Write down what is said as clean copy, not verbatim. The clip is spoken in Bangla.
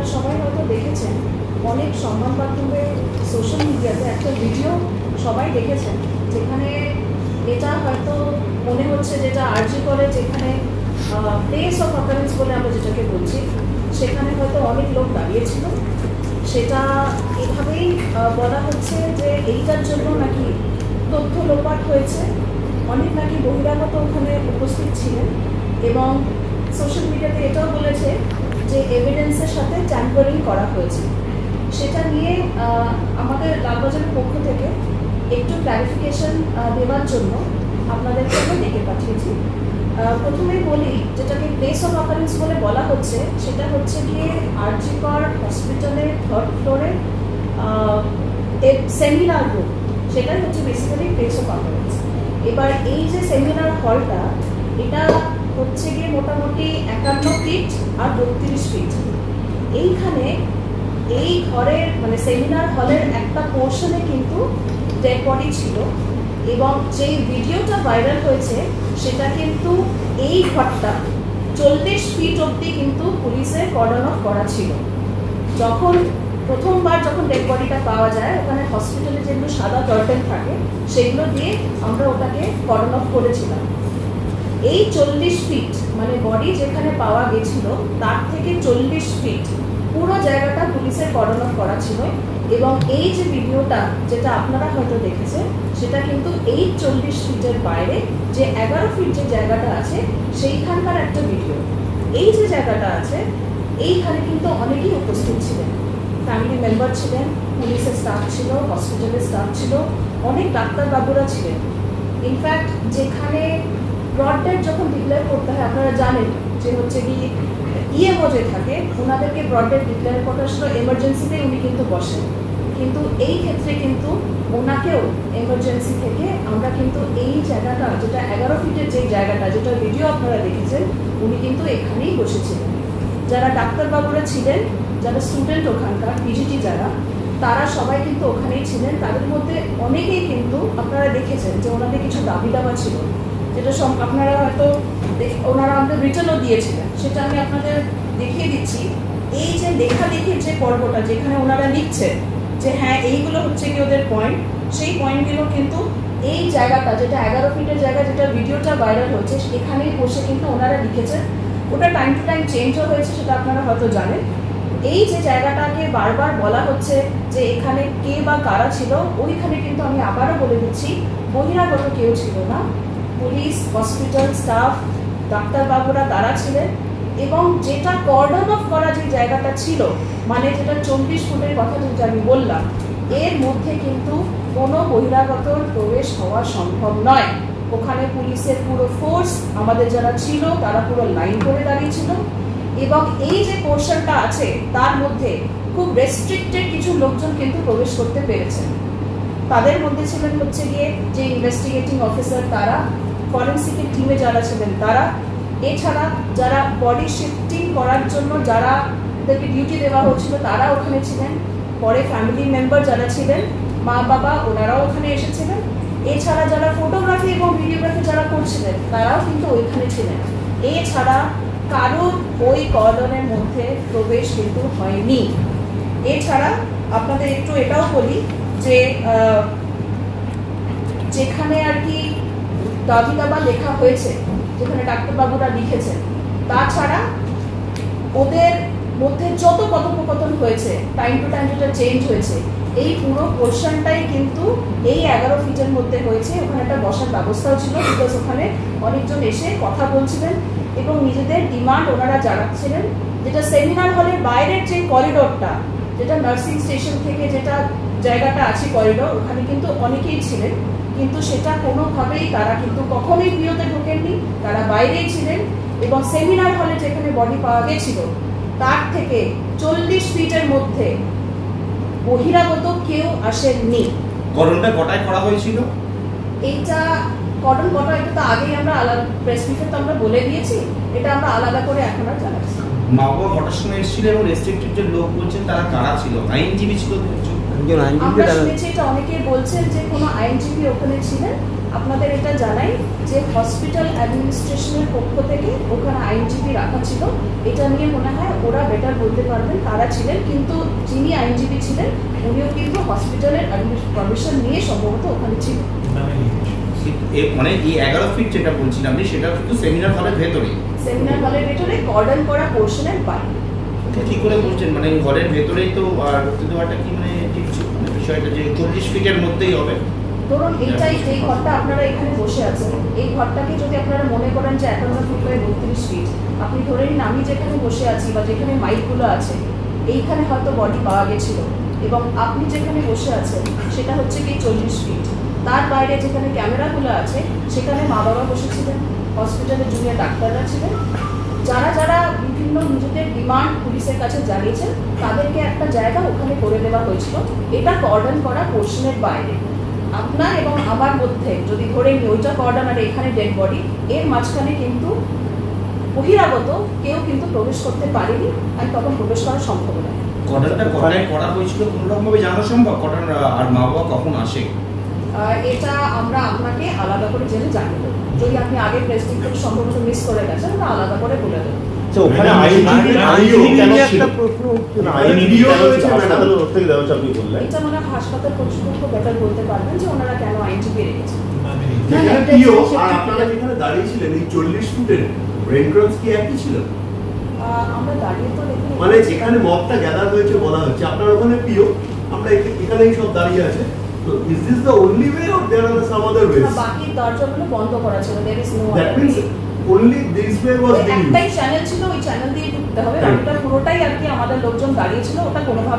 আপনারা সবাই হয়তো দেখেছেন অনেক সংবাদ মাধ্যমে সোশ্যাল মিডিয়াতে একটা ভিডিও সবাই দেখেছেন, যেখানে এটা হয়তো মনে হচ্ছে যেটা আরজি করে, যেখানে প্লেস অফ অকারেন্স বলে আমরা যেটাকে বলছি, সেখানে হয়তো অনেক লোক দাঁড়িয়েছিল। সেটা এভাবেই বলা হচ্ছে যে এইটার জন্য নাকি তথ্য লোপাট হয়েছে, অনেক নাকি বহিরাগত ওখানে উপস্থিত ছিলেন, এবং সোশ্যাল মিডিয়াতে এটাও বলেছে যে এভিডেন্সের সাথে ট্যাম্পারিং করা হয়েছে। সেটা নিয়ে আমাদের লালবাজারের পক্ষ থেকে একটু ক্লারিফিকেশন দেওয়ার জন্য আপনাদেরকে আমরা ডেকে পাঠিয়েছি। প্রথমেই বলি, যেটাকে প্লেস অফ অকারেন্স বলে বলা হচ্ছে সেটা হচ্ছে গিয়ে আরজি কর হসপিটালের 3rd ফ্লোরে সেমিনার রুম, সেটাই হচ্ছে বেসিক্যালি প্লেস অফ অকারেন্স। এবার এই যে সেমিনার হলটা, এটা হচ্ছে গিয়ে মোটামুটি 51 ফিট আর 32 ফিট। এইখানে এই ঘরের মানে সেমিনার হলের একটা পোর্শনে কিন্তু ডেড বডি ছিল, এবং যেই ভিডিওটা ভাইরাল হয়েছে সেটা কিন্তু এই ঘরটা 40 ফিট অবধি কিন্তু পুলিশের কর্ডন অফ করা ছিল। প্রথমবার যখন ডেড বডিটা পাওয়া যায়, ওখানে হসপিটালে যেগুলো সাদা কার্টেন থাকে সেগুলো দিয়ে আমরা ওটাকে কর্ডন অফ করেছিলাম। এই 40 ফিট মানে বডি যেখানে পাওয়া গেছিল তার থেকে 40 ফিট পুরো জায়গাটা পুলিশের কর্ডন অফ করা ছিল, এবং এই যে ভিডিওটা যেটা আপনারা হয়তো দেখেছেন সেটা কিন্তু এই 40 ফিটের বাইরে যে 11 ফিট যে জায়গাটা আছে সেইখানকার একটা ভিডিও। এই যে জায়গাটা আছে এইখানে কিন্তু অনেকেই উপস্থিত ছিলেন, ফ্যামিলি মেম্বার ছিলেন, পুলিশের স্টাফ ছিল, হসপিটালের স্টাফ ছিল, অনেক ডাক্তারবাবুরা ছিলেন। ইনফ্যাক্ট যেখানে ব্রড ডেড যখন ডিক্লেয়ার করতে হয়, আপনারা জানেন যে হচ্ছে কি ইএমও যে থাকে ওনাদেরকে ব্রড ডেড ডিক্লেয়ার করার সময় এমার্জেন্সিতে উনি কিন্তু বসেন, কিন্তু এই ক্ষেত্রে কিন্তু ওনাকেও এমার্জেন্সি থেকে আমরা কিন্তু এই জায়গাটা যেটা 11 ফিটের যে জায়গাটা যেটা ভিডিও আপনারা দেখেছেন উনি কিন্তু এখানেই বসেছিলেন। যারা ডাক্তারবাবুরা ছিলেন, যারা স্টুডেন্ট ওখানকার পিজিটি যারা, তারা সবাই কিন্তু ওখানেই ছিলেন। তাদের মধ্যে অনেকেই কিন্তু আপনারা দেখেছেন যে ওনাদের কিছু দাবি দাবা ছিল, যেটা সব আপনারা হয়তো ওনারা আমাদের রিটার্নও দিয়েছিলেন, সেটা আমি আপনাদের দেখিয়ে দিচ্ছি। এই যে লেখালেখির যে পর্বটা যেখানে ওনারা লিখছেন যে হ্যাঁ এইগুলো হচ্ছে কি ওদের পয়েন্ট, সেই পয়েন্টগুলো কিন্তু এই জায়গাটা যেটা 11 ফিটের জায়গা যেটা ভিডিওটা ভাইরাল হচ্ছে এখানেই বসে কিন্তু ওনারা লিখেছেন। ওটা টাইম টু টাইম চেঞ্জও হয়েছে, সেটা আপনারা হয়তো জানেন। এই যে জায়গাটাকে বারবার বলা হচ্ছে যে এখানে কে বা কারা ছিল, ওইখানে কিন্তু আমি আবারও বলে দিচ্ছি বহিরাগত কেউ ছিল না। পুলিশ, হসপিটাল স্টাফ, ডাক্তারবাবুরা তারা ছিলেন, এবং যেটা কর্ডন অফ করা যে জায়গাটা ছিল মানে যেটা 40 ফুটের কথা যেটা আমি বললাম, এর মধ্যে কিন্তু কোনো বহিরাগত প্রবেশ হওয়া সম্ভব নয়। ওখানে পুলিশের পুরো ফোর্স আমাদের যারা ছিল তারা পুরো লাইন করে দাঁড়িয়েছিল, এবং এই যে পোর্শনটা আছে তার মধ্যে খুব রেস্ট্রিক্টেড কিছু লোকজন কিন্তু প্রবেশ করতে পেরেছেন। তাদের মধ্যে ছিলেন হচ্ছে গিয়ে যে ইনভেস্টিগেটিং অফিসার, তারা ফরেন্সিকের টিমে যারা ছিলেন তারা, এছাড়া যারা বডি শিফটিং করার জন্য যারা তাদেরকে ডিউটি দেওয়া হচ্ছিল তারা ওখানে ছিলেন, পরে ফ্যামিলি মেম্বার যারা ছিলেন, মা বাবা, ওনারাও ওখানে এসেছিলেন, এছাড়া যারা ফটোগ্রাফি এবং ভিডিওগ্রাফি যারা করছিলেন তারাও কিন্তু ওইখানে ছিলেন। এছাড়া কারোর ওই কর্ডনের মধ্যে প্রবেশ কিন্তু হয়নি। এছাড়া আপনাদের একটু এটাও বলি যে যেখানে আর কি দাবি দাবা লেখা হয়েছে, যেখানে ডাক্তারবাবুরা লিখেছেন, তাছাড়া ওদের মধ্যে যত কথোপকথন হয়েছে টাইম টু টাইম যেটা চেঞ্জ হয়েছে, এই পুরো পোর্শনটাই কিন্তু এই 11 ফিটের মধ্যে হয়েছে। ওখানে একটা বসার ব্যবস্থাও ছিল, বিকজ ওখানে অনেকজন এসে কথা বলছিলেন এবং নিজেদের ডিমান্ড ওনারা জানাচ্ছিলেন। যেটা সেমিনার হলের বাইরের যে করিডোরটা, যেটা নার্সিং স্টেশন থেকে যেটা জায়গাটা আছে করিডোর, ওখানে কিন্তু অনেকেই ছিলেন, কিন্তু সেটা কোনোভাবেই তারা কিন্তু কখনোই ভিওতে ঢোকেননি, তারা বাইরেই ছিলেন। এবং সেমিনার হলে যেখানে বডি পাওয়া গেছিল তার থেকে 40 ফিটের মধ্যে বহিরাগত কেউ আসেননি। কর্ডনটা কটায় করা হয়েছিল? এইটা কর্ডন কটা, এটা তো আগেই আমরা আলাদা প্রেস ব্রিফে তো আমরা বলে দিয়েছি, এটা আমরা আলাদা করে এখন আর জানাচ্ছি। মা বাবা কটার সময় এসেছিল এবং রেস্ট্রিক্টেড যে লোক বলছেন তারা কারা ছিল? আইনজীবী ছিল? আমরা শুনেছি এটা অনেকেই বলছেন যে কোনো আইনজীবী ওখানে ছিলেন, আপনাদের এটা জানাই যে হসপিটাল অ্যাডমিনিস্ট্রেশনের পক্ষ থেকে ওখানে আইনজীবী রাখা ছিল। এটা নিয়ে মনে হয় ওরা বেটার বলতে পারবেন কারা ছিলেন, কিন্তু যিনি আইনজীবী ছিলেন উনিও কিন্তু হসপিটালের পারমিশন নিয়ে সম্ভবত ওখানে ছিলেন। মানে এই 11 ফিট যেটা বলছিলাম আপনি, সেটা কিন্তু সেমিনার হলের ভেতরে, সেমিনার হলের ভেতরে কর্ডন করা পোর্শনের বাইরে। কি করে বলছেন মানে ঘরের ভেতরেই তো, আর রক্ত দেওয়াটা কি মানে ঠিক মানে বিষয়টা যে 40 ফিটের মধ্যেই হবে? ধরুন এইটাই, এই ঘরটা আপনারা এখানে বসে আছেন, এই ঘরটাকে যদি আপনারা মনে করেন যে 51 ফিট বাই 32 ফিট, আপনি ধরে নিন আমি যেখানে বসে আছি বা যেখানে মাইকগুলো আছে এইখানে হয়তো বডি পাওয়া গেছিল, এবং আপনি যেখানে বসে আছেন সেটা হচ্ছে কি 40 ফিট। তার বাইরে যেখানে ক্যামেরাগুলো আছে সেখানে মা বাবা বসেছিলেন, হসপিটালের জুনিয়র ডাক্তাররা ছিলেন, যারা যারা বিভিন্ন নিজেদের ডিমান্ড পুলিশের কাছে জানিয়েছেন তাদেরকে একটা জায়গা ওখানে করে দেওয়া হয়েছিল। এটা কর্ডন করা পোর্শনের বাইরে। আপনার এবং আমার মধ্যে যদি ধরে নিই ওইটা কর্ডন আর এখানে ডেড বডি, এর মাঝখানে কিন্তু বহিরাগত কেউ কিন্তু প্রবেশ করতে পারেনি, আর তখন প্রবেশ করা সম্ভব নয়। কর্ডনটা কোথায় করা হয়েছিল কোনোরকমভাবে জানা সম্ভব? কর্ডন আর মা বাবা কখন আসে? এটা আমরা আপনাকে আলাদা করে জেনে জানিয়ে দেবো। যদি আপনি আগে প্রেস থেকে সম্ভবত মিস করে গেছেন, আমরা আলাদা করে বলে দেবো। ওখানে আইনজীবী কেন একটা প্রশ্ন উঠছে না, আইনজীবী কেন হাসপাতালের ওর থেকে দেওয়া আপনি বললেন? এটা মানে হাসপাতাল কর্তৃপক্ষ বেটার বলতে পারবেন যে ওনারা কেন আইনজীবী রেখেছেন। আর আপনারা যেখানে দাঁড়িয়েছিলেন এই 40 ফুটের ব্রেন ক্রস কি একই ছিল? আমরা দাঁড়িয়ে তো দেখি মানে যেখানে মবটা গ্যাদার হয়েছে বলা হচ্ছে, আপনার ওখানে পিও, আমরা এখানেই সব দাঁড়িয়ে আছে। তো is this the only way or there are some other ways? বাকি দরজাগুলো বন্ধ করা ছিল, there is no that means only this way was being একটাই চ্যানেল ছিল, ওই চ্যানেল দিয়ে ঢুকতে হবে। ওটা পুরোটাই আর কি আমাদের লোকজন দাঁড়িয়ে ছিল, ওটা কোনোভাবে